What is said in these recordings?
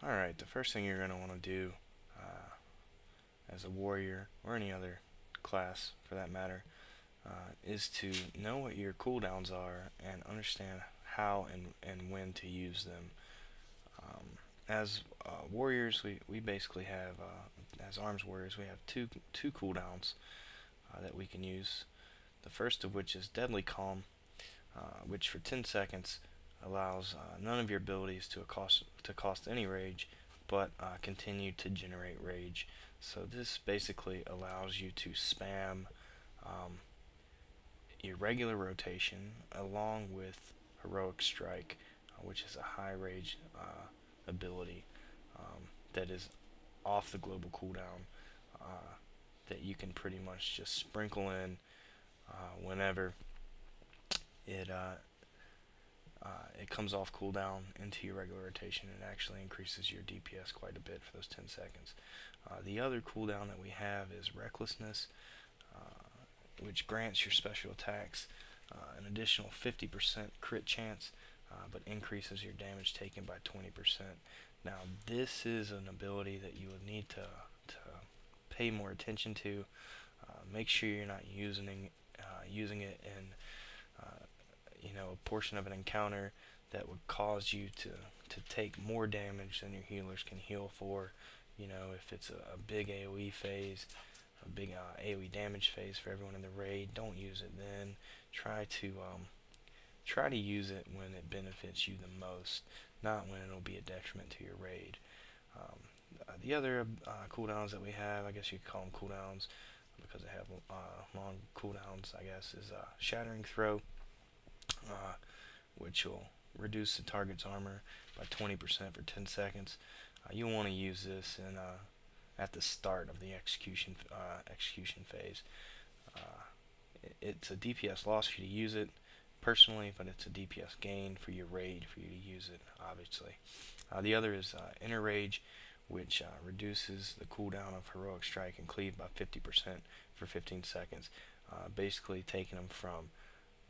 Alright, the first thing you're going to want to do as a warrior, or any other class for that matter, is to know what your cooldowns are and understand how and when to use them. As warriors, we basically have, as arms warriors, we have two cooldowns that we can use. The first of which is Deadly Calm, which for 10 seconds allows none of your abilities to cost any rage, but continue to generate rage. So this basically allows you to spam your regular rotation along with Heroic Strike, which is a high rage ability that is off the global cooldown, that you can pretty much just sprinkle in whenever it it comes off cooldown into your regular rotation. It actually increases your DPS quite a bit for those 10 seconds. The other cooldown that we have is Recklessness, which grants your special attacks an additional 50% crit chance, but increases your damage taken by 20%. Now, this is an ability that you would need to pay more attention to. Make sure you're not using it in a portion of an encounter that would cause you to take more damage than your healers can heal for. If it's a big AoE phase, a big AoE damage phase for everyone in the raid, don't use it then. Try to use it when it benefits you the most, not when it'll be a detriment to your raid. The other cooldowns that we have, I guess you could call them cooldowns because they have long cooldowns, I guess, is Shattering Throw, which will reduce the target's armor by 20% for 10 seconds. You'll want to use this at the start of the execution phase. It's a DPS loss for you to use it personally, but it's a DPS gain for your raid for you to use it, obviously. The other is Inner Rage, which reduces the cooldown of Heroic Strike and Cleave by 50% for 15 seconds, basically taking them from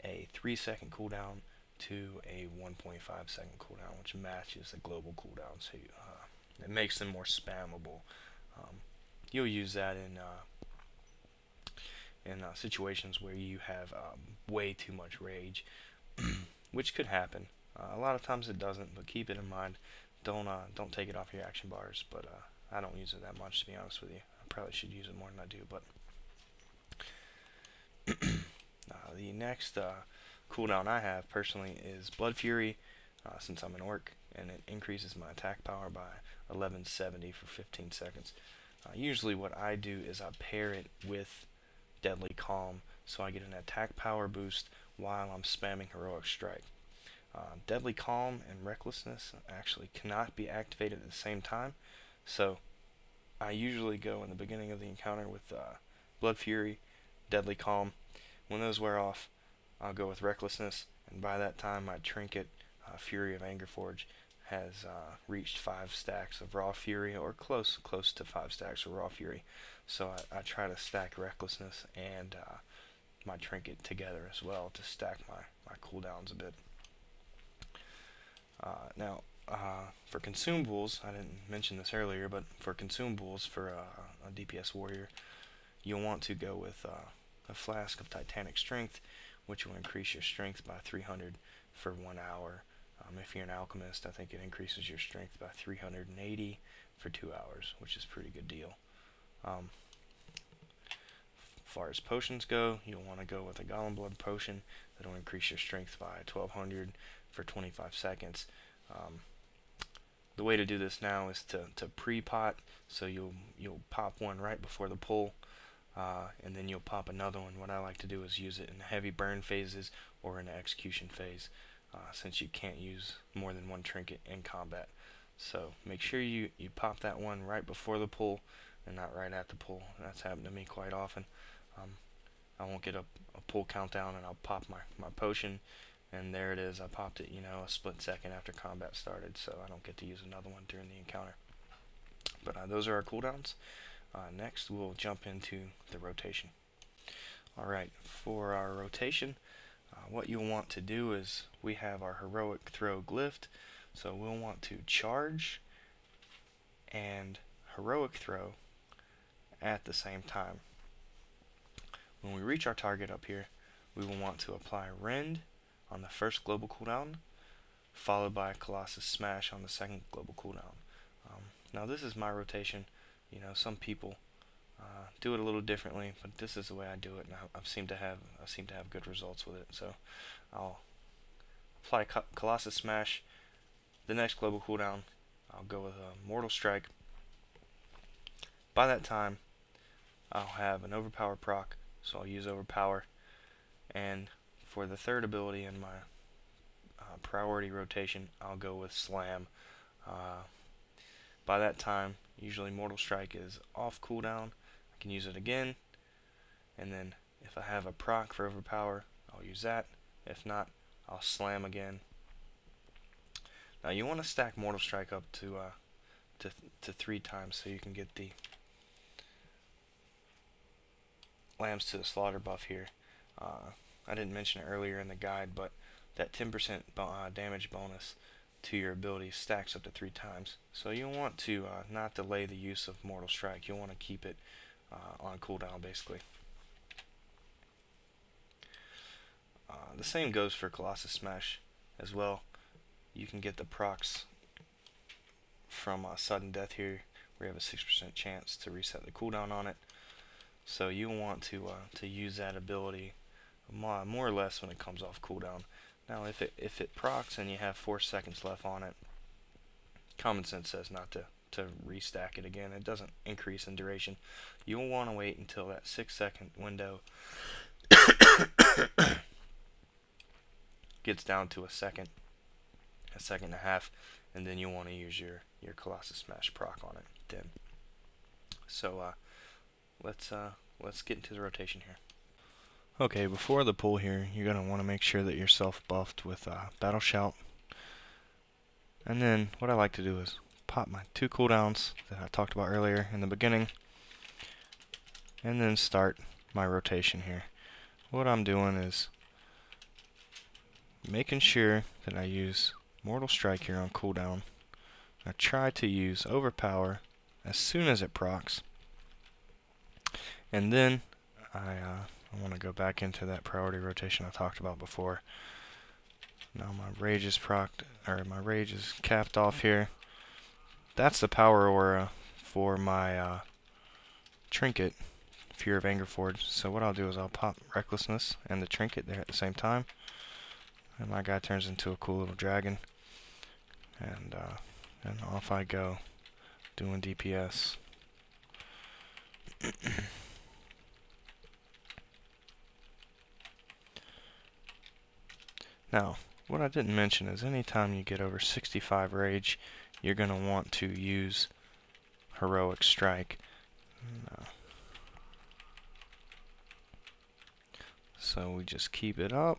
a 3-second cooldown to a 1.5-second cooldown, which matches the global cooldown, so it makes them more spammable. You'll use that in situations where you have way too much rage, which could happen. A lot of times it doesn't, but keep it in mind. Don't take it off your action bars, but I don't use it that much, to be honest with you. I probably should use it more than I do, but the next cooldown I have personally is Blood Fury, since I'm an orc, and it increases my attack power by 1170 for 15 seconds. Usually what I do is I pair it with Deadly Calm, so I get an attack power boost while I'm spamming Heroic Strike. Deadly Calm and Recklessness actually cannot be activated at the same time, so I usually go in the beginning of the encounter with Blood Fury, Deadly Calm. When those wear off, I'll go with Recklessness, and by that time my trinket, Fury of Angerforge, has reached 5 stacks of Raw Fury, or close to 5 stacks of Raw Fury. So I try to stack Recklessness and my trinket together as well to stack my cooldowns a bit. Now, for consumables, I didn't mention this earlier, but for consumables for a DPS warrior, you'll want to go with a Flask of Titanic Strength, which will increase your strength by 300 for 1 hour. If you're an alchemist, I think it increases your strength by 380 for 2 hours, which is a pretty good deal. As far as potions go, you'll want to go with a Golem Blood potion that will increase your strength by 1200 for 25 seconds. The way to do this now is to pre-pot, so you'll pop one right before the pull, and then you'll pop another one. What I like to do is use it in heavy burn phases or in the execution phase, since you can't use more than one trinket in combat. So make sure you pop that one right before the pull and not right at the pull. That's happened to me quite often. I won't get a pull countdown and I'll pop my potion, and there it is. I popped it, a split second after combat started, so I don't get to use another one during the encounter. But those are our cooldowns. Next we'll jump into the rotation. Alright, for our rotation, what you'll want to do is we have our Heroic Throw glyph, so we'll want to charge and heroic throw at the same time. When we reach our target up here, we will want to apply Rend on the first global cooldown, followed by Colossus Smash on the second global cooldown. Now this is my rotation. You know, some people do it a little differently, but this is the way I do it, and I seem to have good results with it. So I'll apply Colossus Smash. The next global cooldown, I'll go with a Mortal Strike. By that time, I'll have an Overpower proc, so I'll use Overpower. And for the third ability in my priority rotation, I'll go with Slam. By that time, usually Mortal Strike is off cooldown. I can use it again, and then if I have a proc for Overpower, I'll use that. If not, I'll Slam again. Now you want to stack Mortal Strike up to 3 times so you can get the Lambs to the Slaughter buff here. I didn't mention it earlier in the guide, but that 10% damage bonus to your ability stacks up to 3 times. So you'll want to not delay the use of Mortal Strike. You'll want to keep it on cooldown basically. The same goes for Colossus Smash as well. You can get the procs from Sudden Death here, where you have a 6% chance to reset the cooldown on it. So you want to use that ability more or less when it comes off cooldown. Now if it procs and you have 4 seconds left on it, common sense says not to restack it again. It doesn't increase in duration. You'll want to wait until that 6-second window gets down to a second and a half, and then you'll want to use your Colossus Smash proc on it then. So let's get into the rotation here. Okay, before the pull here, you're going to want to make sure that you're self-buffed with Battle Shout. And then what I like to do is pop my 2 cooldowns that I talked about earlier in the beginning, and then start my rotation here. What I'm doing is making sure that I use Mortal Strike here on cooldown. I try to use Overpower as soon as it procs, and then I want to go back into that priority rotation I talked about before. Now my rage is my rage is capped off here. That's the power aura for my trinket, Fear of Angerforge. So what I'll do is I'll pop Recklessness and the trinket there at the same time, and my guy turns into a cool little dragon, and off I go doing DPS. Now, what I didn't mention is anytime you get over 65 rage, you're going to want to use Heroic Strike. So we just keep it up.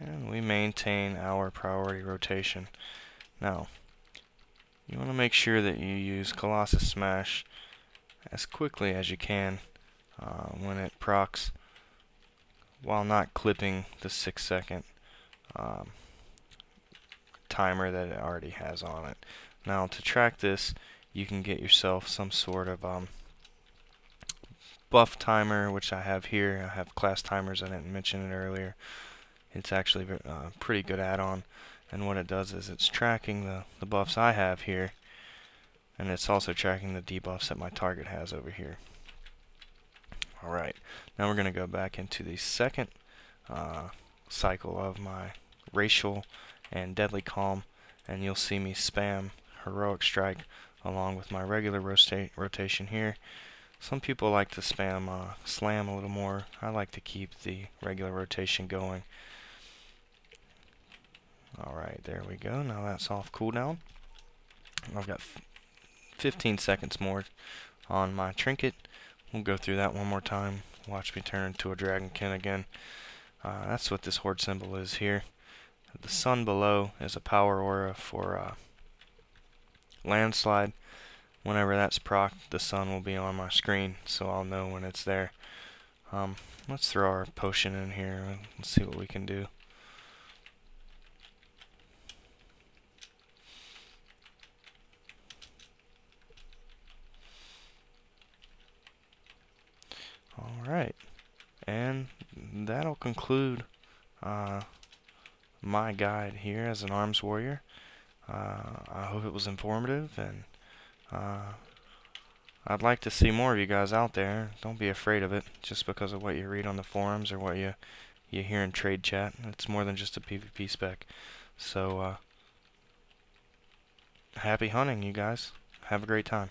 And we maintain our priority rotation. Now, you want to make sure that you use Colossus Smash as quickly as you can when it procs, while not clipping the 6-second timer that it already has on it. Now to track this, you can get yourself some sort of buff timer, which I have here. I have class timers, I didn't mention it earlier. It's actually a pretty good add-on, and what it does is it's tracking the buffs I have here, and it's also tracking the debuffs that my target has over here. Alright, now we're going to go back into the second cycle of my Racial and Deadly Calm, and you'll see me spam Heroic Strike along with my regular rotation here. Some people like to spam Slam a little more. I like to keep the regular rotation going. Alright, there we go. Now that's off cooldown. I've got 15 seconds more on my trinket. We'll go through that one more time. Watch me turn into a dragonkin again. That's what this horde symbol is here. The sun below is a power aura for landslide. Whenever that's proc, the sun will be on my screen, so I'll know when it's there. Let's throw our potion in here and see what we can do. Alright, and that'll conclude my guide here as an arms warrior. I hope it was informative, and I'd like to see more of you guys out there. Don't be afraid of it just because of what you read on the forums or what you hear in trade chat. It's more than just a PvP spec. So, happy hunting, you guys. Have a great time.